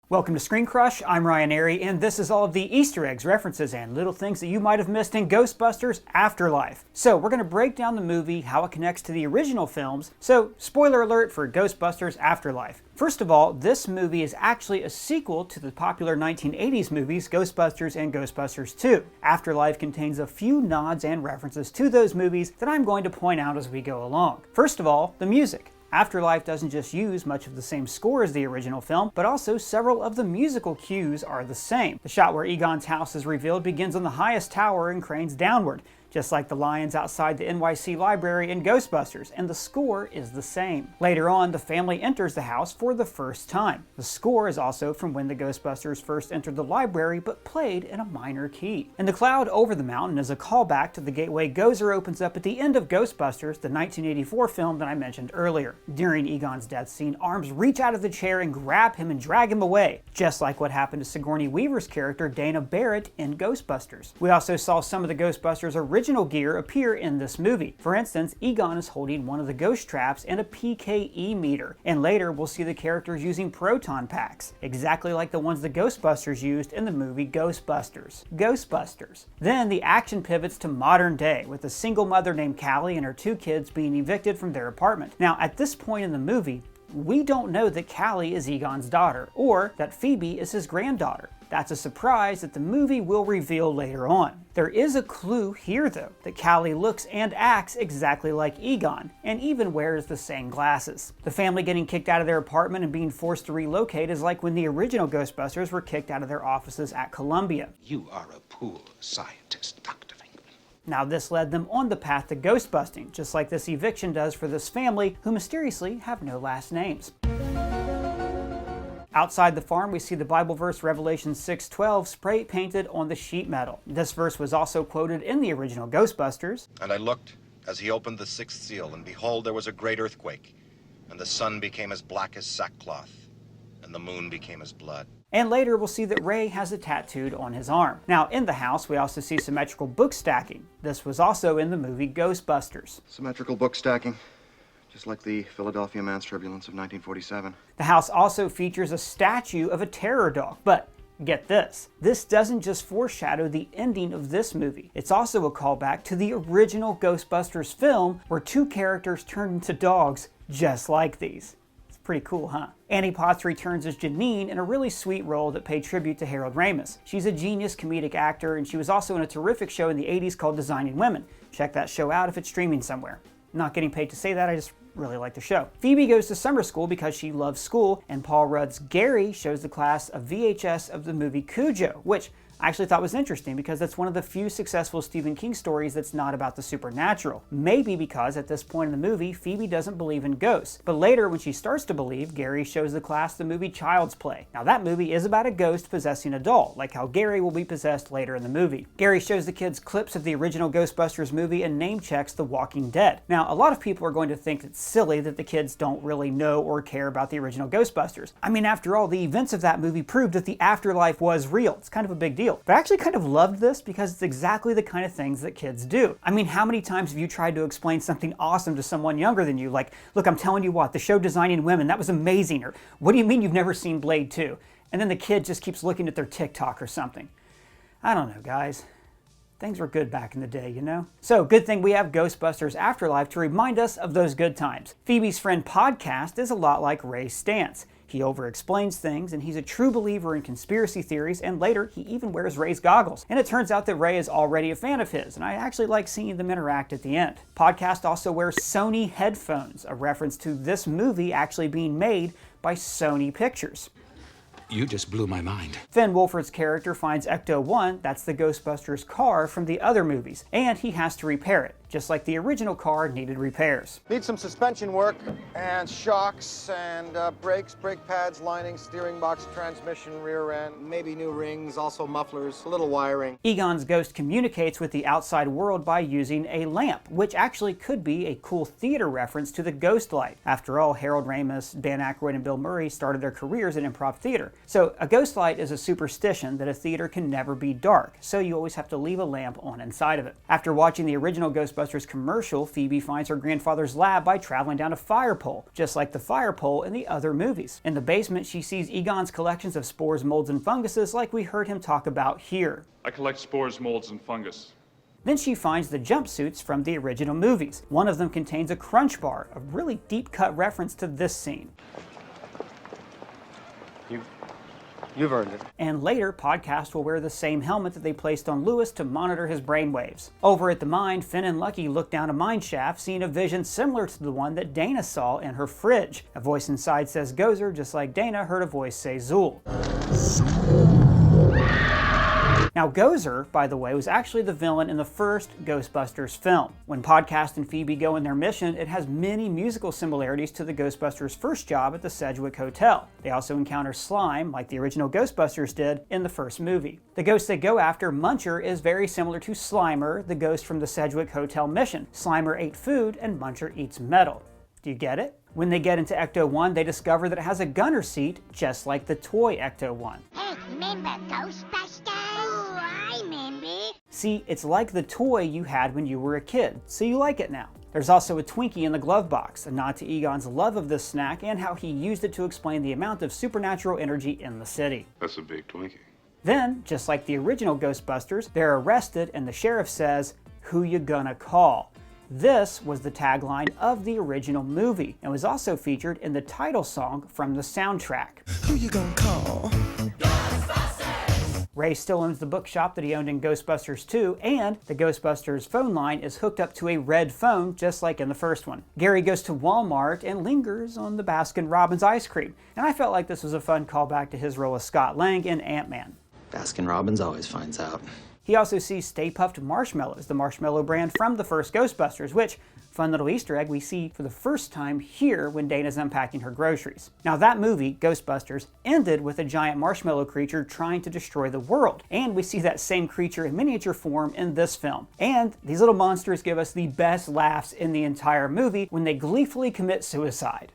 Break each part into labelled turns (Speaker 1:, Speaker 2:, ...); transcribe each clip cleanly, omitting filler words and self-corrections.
Speaker 1: Welcome to ScreenCrush, I'm Ryan Airy, and this is all of the Easter eggs, references, and little things that you might have missed in Ghostbusters Afterlife. So we're going to break down the movie, how it connects to the original films, so spoiler alert for Ghostbusters Afterlife. First of all, this movie is actually a sequel to the popular 1980s movies Ghostbusters and Ghostbusters 2. Afterlife contains a few nods and references to those movies that I'm going to point out as we go along. First of all, the music. Afterlife doesn't just use much of the same score as the original film, but also several of the musical cues are the same. The shot where Egon's house is revealed begins on the highest tower and cranes downward, just like the lions outside the NYC library in Ghostbusters, and the score is the same. Later on, the family enters the house for the first time. The score is also from when the Ghostbusters first entered the library, but played in a minor key. And the cloud over the mountain is a callback to the gateway Gozer opens up at the end of Ghostbusters, the 1984 film that I mentioned earlier. During Egon's death scene, arms reach out of the chair and grab him and drag him away, just like what happened to Sigourney Weaver's character Dana Barrett in Ghostbusters. We also saw some of the Ghostbusters' original gear appear in this movie. For instance, Egon is holding one of the ghost traps and a PKE meter, and later we'll see the characters using proton packs, exactly like the ones the Ghostbusters used in the movie Ghostbusters. Then the action pivots to modern day, with a single mother named Callie and her two kids being evicted from their apartment. Now, at this point in the movie, we don't know that Callie is Egon's daughter, or that Phoebe is his granddaughter. That's a surprise that the movie will reveal later on. There is a clue here, though, that Callie looks and acts exactly like Egon, and even wears the same glasses. The family getting kicked out of their apartment and being forced to relocate is like when the original Ghostbusters were kicked out of their offices at Columbia.
Speaker 2: You are a poor scientist, Dr. Winkler.
Speaker 1: Now this led them on the path to ghostbusting, just like this eviction does for this family, who mysteriously have no last names. Outside the farm, we see the Bible verse Revelation 6:12 spray painted on the sheet metal. This verse was also quoted in the original Ghostbusters.
Speaker 3: And I looked as he opened the sixth seal, and behold, there was a great earthquake, and the sun became as black as sackcloth, and the moon became as blood.
Speaker 1: And later we'll see that Ray has it tattooed on his arm. Now in the house, we also see symmetrical book stacking. This was also in the movie Ghostbusters.
Speaker 4: Symmetrical book stacking. Just like the Philadelphia Man's Turbulence of 1947.
Speaker 1: The house also features a statue of a terror dog, but get this doesn't just foreshadow the ending of this movie. It's also a callback to the original Ghostbusters film, where two characters turned into dogs just like these. It's pretty cool, huh? Annie Potts returns as Janine in a really sweet role that paid tribute to Harold Ramis. She's a genius comedic actor, and she was also in a terrific show in the 80s called Designing Women. Check that show out if it's streaming somewhere. I'm not getting paid to say that, I just really like the show. Phoebe goes to summer school because she loves school, and Paul Rudd's Gary shows the class a VHS of the movie Cujo, which I actually thought was interesting because that's one of the few successful Stephen King stories that's not about the supernatural. Maybe because at this point in the movie, Phoebe doesn't believe in ghosts. But later, when she starts to believe, Gary shows the class the movie Child's Play. Now that movie is about a ghost possessing a doll, like how Gary will be possessed later in the movie. Gary shows the kids clips of the original Ghostbusters movie and name checks The Walking Dead. Now, a lot of people are going to think it's silly that the kids don't really know or care about the original Ghostbusters. I mean, after all, the events of that movie proved that the afterlife was real. It's kind of a big deal. But I actually kind of loved this because it's exactly the kind of things that kids do. I mean, how many times have you tried to explain something awesome to someone younger than you? Like, look, I'm telling you what, the show Designing Women, that was amazing. Or, what do you mean you've never seen Blade 2? And then the kid just keeps looking at their TikTok or something. I don't know, guys. Things were good back in the day, you know? So, good thing we have Ghostbusters Afterlife to remind us of those good times. Phoebe's Friend podcast is a lot like Ray's stance. He over-explains things, and he's a true believer in conspiracy theories, and later he even wears Ray's goggles. And it turns out that Ray is already a fan of his, and I actually like seeing them interact at the end. Podcast also wears Sony headphones, a reference to this movie actually being made by Sony Pictures.
Speaker 2: You just blew my mind.
Speaker 1: Finn Wolford's character finds Ecto-1, that's the Ghostbusters car from the other movies, and he has to repair it, just like the original car needed repairs.
Speaker 5: Need some suspension work and shocks and brakes, brake pads, lining, steering box, transmission, rear end, maybe new rings, also mufflers, a little wiring.
Speaker 1: Egon's ghost communicates with the outside world by using a lamp, which actually could be a cool theater reference to the ghost light. After all, Harold Ramis, Dan Aykroyd, and Bill Murray started their careers in improv theater. So a ghost light is a superstition that a theater can never be dark, so you always have to leave a lamp on inside of it. After watching the original Ghostbusters Ghostbusters commercial, Phoebe finds her grandfather's lab by traveling down a fire pole, just like the fire pole in the other movies. In the basement, she sees Egon's collections of spores, molds, and funguses like we heard him talk about here.
Speaker 6: I collect spores, molds, and fungus.
Speaker 1: Then she finds the jumpsuits from the original movies. One of them contains a crunch bar, a really deep-cut reference to this scene.
Speaker 5: You've earned it.
Speaker 1: And later, Podcast will wear the same helmet that they placed on Lewis to monitor his brainwaves. Over at the mine, Finn and Lucky look down a mine shaft, seeing a vision similar to the one that Dana saw in her fridge. A voice inside says Gozer, just like Dana heard a voice say Zool. Now, Gozer, by the way, was actually the villain in the first Ghostbusters film. When Podcast and Phoebe go on their mission, it has many musical similarities to the Ghostbusters' first job at the Sedgwick Hotel. They also encounter slime, like the original Ghostbusters did in the first movie. The ghost they go after, Muncher, is very similar to Slimer, the ghost from the Sedgwick Hotel mission. Slimer ate food, and Muncher eats metal. Do you get it? When they get into Ecto-1, they discover that it has a gunner seat, just like the toy Ecto-1.
Speaker 7: Hey, remember Ghostbusters? Oh, I remember.
Speaker 1: See, it's like the toy you had when you were a kid, so you like it now. There's also a Twinkie in the glove box, a nod to Egon's love of this snack and how he used it to explain the amount of supernatural energy in the city.
Speaker 6: That's a big Twinkie.
Speaker 1: Then, just like the original Ghostbusters, they're arrested and the sheriff says, "Who you gonna call?" This was the tagline of the original movie and was also featured in the title song from the soundtrack.
Speaker 8: Who you gonna call?
Speaker 1: Ray still owns the bookshop that he owned in Ghostbusters 2, and the Ghostbusters phone line is hooked up to a red phone, just like in the first one. Gary goes to Walmart and lingers on the Baskin-Robbins ice cream, and I felt like this was a fun callback to his role as Scott Lang in Ant-Man.
Speaker 8: Baskin-Robbins always finds out.
Speaker 1: He also sees Stay Puft Marshmallows, the marshmallow brand from the first Ghostbusters, which, fun little Easter egg, we see for the first time here when Dana's unpacking her groceries. Now that movie, Ghostbusters, ended with a giant marshmallow creature trying to destroy the world, and we see that same creature in miniature form in this film. And these little monsters give us the best laughs in the entire movie when they gleefully commit suicide.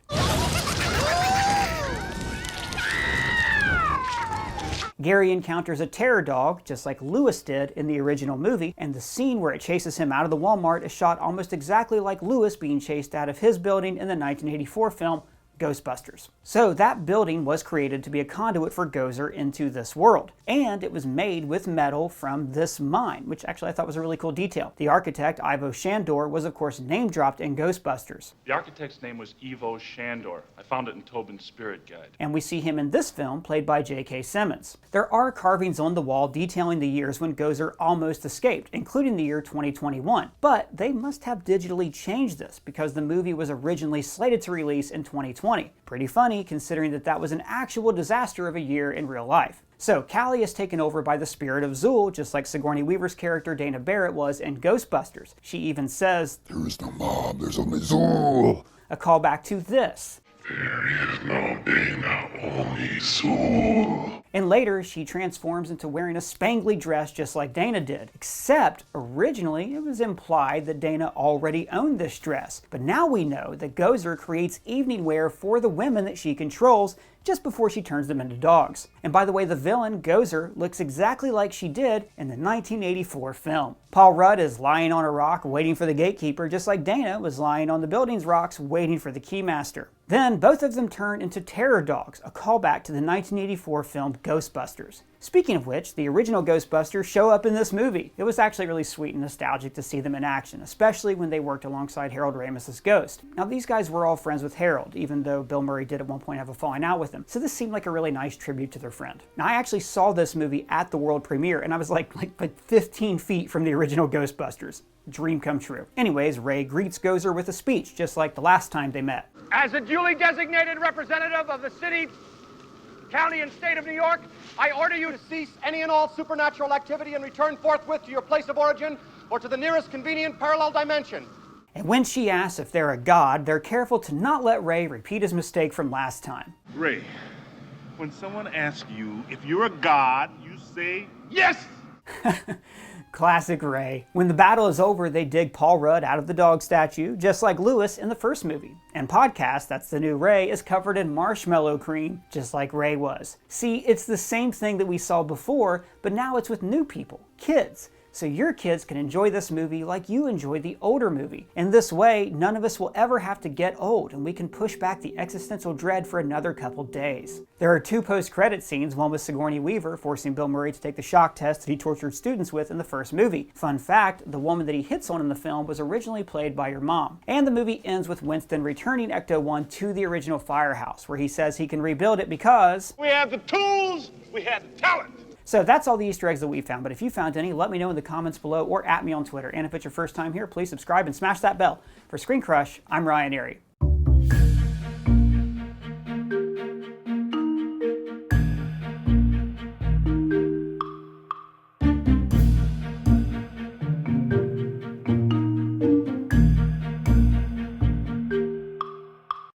Speaker 1: Gary encounters a terror dog, just like Lewis did in the original movie, and the scene where it chases him out of the Walmart is shot almost exactly like Lewis being chased out of his building in the 1984 film Ghostbusters. So that building was created to be a conduit for Gozer into this world, and it was made with metal from this mine, which actually I thought was a really cool detail. The architect, Ivo Shandor, was of course name dropped in Ghostbusters.
Speaker 6: The architect's name was Ivo Shandor. I found it in Tobin's Spirit Guide.
Speaker 1: And we see him in this film, played by J.K. Simmons. There are carvings on the wall detailing the years when Gozer almost escaped, including the year 2021. But they must have digitally changed this, because the movie was originally slated to release in 2020. Pretty funny, considering that was an actual disaster of a year in real life. So Callie is taken over by the spirit of Zool, just like Sigourney Weaver's character Dana Barrett was in Ghostbusters. She even says,
Speaker 9: "There is no mom, there's only Zool."
Speaker 1: A callback to this.
Speaker 9: "There is no Dana, only Zool."
Speaker 1: And later, she transforms into wearing a spangly dress just like Dana did. Except, originally, it was implied that Dana already owned this dress. But now we know that Gozer creates evening wear for the women that she controls just before she turns them into dogs. And by the way, the villain, Gozer, looks exactly like she did in the 1984 film. Paul Rudd is lying on a rock waiting for the gatekeeper, just like Dana was lying on the building's rocks waiting for the keymaster. Then both of them turn into terror dogs, a callback to the 1984 film Ghostbusters. Speaking of which, the original Ghostbusters show up in this movie. It was actually really sweet and nostalgic to see them in action, especially when they worked alongside Harold Ramis's Ghost. Now these guys were all friends with Harold, even though Bill Murray did at one point have a falling out with him. So this seemed like a really nice tribute to their friend. Now I actually saw this movie at the world premiere, and I was like 15 feet from the original Ghostbusters. Dream come true. Anyways, Ray greets Gozer with a speech, just like the last time they met.
Speaker 10: As a duly designated representative of the city, county, and state of New York, I order you to cease any and all supernatural activity and return forthwith to your place of origin or to the nearest convenient parallel dimension.
Speaker 1: And when she asks if they're a god, they're careful to not let Ray repeat his mistake from last time.
Speaker 11: Ray, when someone asks you if you're a god, you say yes!
Speaker 1: Classic Ray. When the battle is over, they dig Paul Rudd out of the dog statue, just like Lewis in the first movie. And Podcast, that's the new Ray, is covered in marshmallow cream, just like Ray was. See, it's the same thing that we saw before, but now it's with new people, kids. so your kids can enjoy this movie like you enjoyed the older movie. In this way, none of us will ever have to get old, and we can push back the existential dread for another couple days. There are 2 post-credit scenes, one with Sigourney Weaver forcing Bill Murray to take the shock test that he tortured students with in the first movie. Fun fact, the woman that he hits on in the film was originally played by your mom. And the movie ends with Winston returning Ecto-1 to the original firehouse, where he says he can rebuild it because
Speaker 11: We have the tools, we have the talent.
Speaker 1: So that's all the Easter eggs that we found, but if you found any, let me know in the comments below or at me on Twitter. And if it's your first time here, please subscribe and smash that bell. For ScreenCrush, I'm Ryan Airy.